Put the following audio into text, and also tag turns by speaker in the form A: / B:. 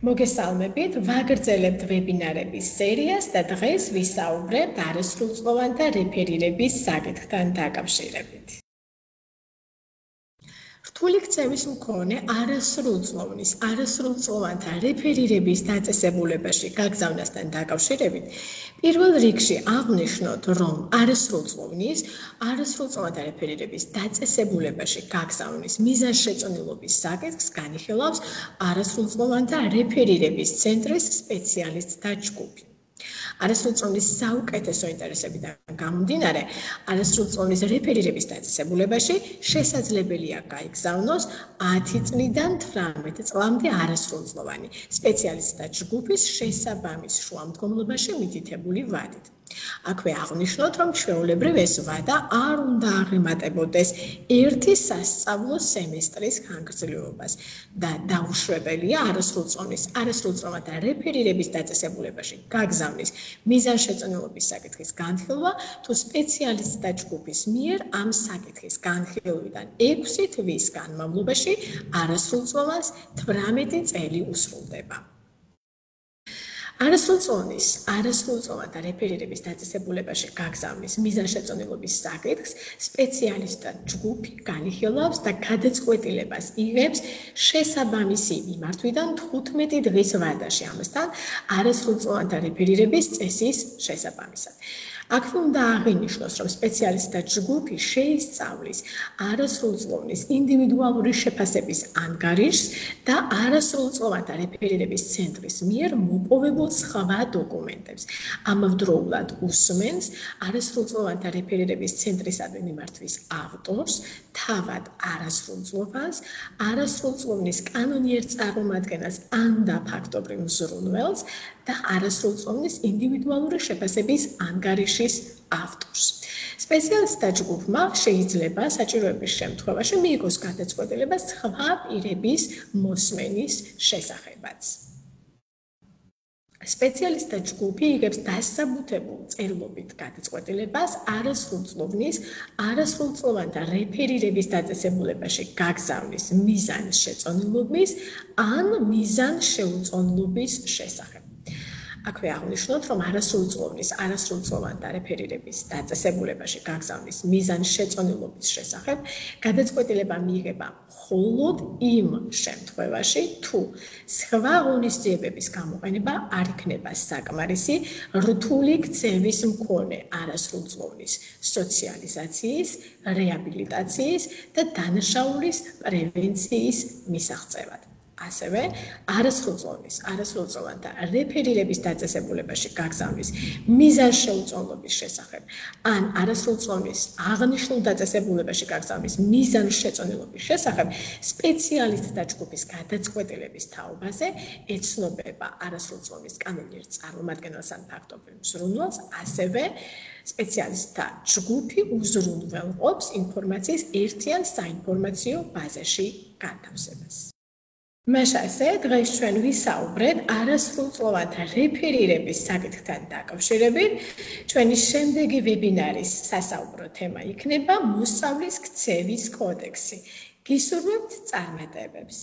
A: მოგესალმებით, ვაგრძელებთ ვებინარების სერიას და დღეს ვისაუბრებთ არასრულწლოვანთა რეფერირების საკითხთან დაკავშირებით. რთული ქცევის მქონე არასრულწლოვანთა რეფერირების დაწესებულებაში გაგზავნასთან დაკავშირებით პირველ რიგში აღვნიშნოთ, რომ არასრულწლოვანთა რეფერირების დაწესებულებაში გაგზავნის მიზანშეწონილობის საკითხს განიხილავს არასრულწლოვანთა რეფერირების ცენტრის სპეციალისტთა ჯგუფი. არასრულწლოვნის საუკეთესო ინტერესებიდან გამომდინარე, არასრულწლოვნის რეფერირების დაწესებულებაში შესაძლებელია გაიგზავნოს 10 წლიდან 18 წლამდე არასრულწლოვანი სპეციალისტთა ჯგუფის შესაბამის შუამდგომლობაში მითითებული ვადით. აქვე აღვნიშნოთ, რომ ჩვეულებრივ ეს ვადა არ უნდა აღემატებოდეს ერთი სასწავლო სემესტრის ხანგრძლივობას და დაუშვებელია არასრულწლოვანთა რეფერირების დაწესებულებაში გაგზავნის მიზანშეწონილობის საკითხის განხილვა თუ სპეციალისტთა ჯგუფის მიერ ამ საკითხის განხილვიდან 6 თვის განმავლობაში არასრულწლოვანს 18 წელი უსრულდება. არასრულწლოვანთა რეფერირების დაწესებულებაში გაგზავნის მიზანშეწონილობის საკითხს სპეციალისტთა ჯგუფი განიხილავს და გადაწყვეტილებას იღებს შესაბამისი მიმართვიდან 15 დღის ვადაში, ამასთან არასრულწლოვანთა რეფერირების წესის შესაბამისად. აქვე უნდა აღინიშნოს, რომ სპეციალისტთა ჯგუფი შეისწავლის არასრულწლოვნის ინდივიდუალური შეფასების ანგარიშს და არასრულწლოვანთა რეფერირების ცენტრის მიერ მოპოვებულ სხვა დოკუმენტებს. ამავდროულად უსმენს არასრულწლოვანთა რეფერირების ცენტრისადმი მიმართვის ავტორს, თავად არასრულწლოვნის კანონიერ წარმომადგენელს ან და ფაქტობრივ მზრუნველს და არასრულწლოვნის ინდივიდუალური შეფასების ანგარიშის ავტორს. სპეციალისტთა ჯგუფმა შეიძლება საჭიროების შემთხვევაში მიიღოს გადაწყვეტილება სხვა პირების მოსმენის შესახებაც. სპეციალისტთა ჯგუფი იღებს დასაბუთებულ წერილობით გადაწყვეტილებას არასრულწლოვანთა რეფერირების დაწესებულებაში გაგზავნის მიზანშეწონილობის ან მიზანშეუწონლობის შესახებ. აქვე აღვნიშნოთ, რომ არასრულწლოვანთა რეფერირების დაწესებულებაში გაგზავნის მიზანშეწონილობის შესახებ გადაწყვეტილება მიიღება მხოლოდ იმ შემთხვევაში, თუ სხვა ღონისძიებების გამოყენება არ იქნება საკმარისი რთული ქცევის მქონე არასრულწლოვნის სოციალიზაციის, რეაბილიტაციის და დანაშაულის პრევენციის მისაღწევად. ასევე არასრულწლოვანთა რეფერირების დაწესებულებაში გაგზავნის მიზანშეუწონლობის შესახებ ან არასრულწლოვნის აღნიშნულ დაწესებულებაში გაგზავნის მიზანშეწონილობის შესახებ სპეციალისტთა ჯგუფის გადაწყვეტილების თაობაზე ეცნობება არასრულწლოვნის კანონიერ წარმომადგენელს ან ფაქტობრივ მზრუნველს, ასევე სპეციალისტთა ჯგუფი უზრუნველყოფს ინფორმაციის ერთიან საინფორმაციო ბაზაში განთავსებას. მაშასე, დღეს ჩვენ ვისაუბრეთ არასრულწლოვანთა რეფერირების საკითხთან დაკავშირებით. ჩვენი შემდეგი ვებინარის სასაუბრო თემა იქნება მოსწავლის ქცევის კოდექსი. გისურვებთ წარმატებებს.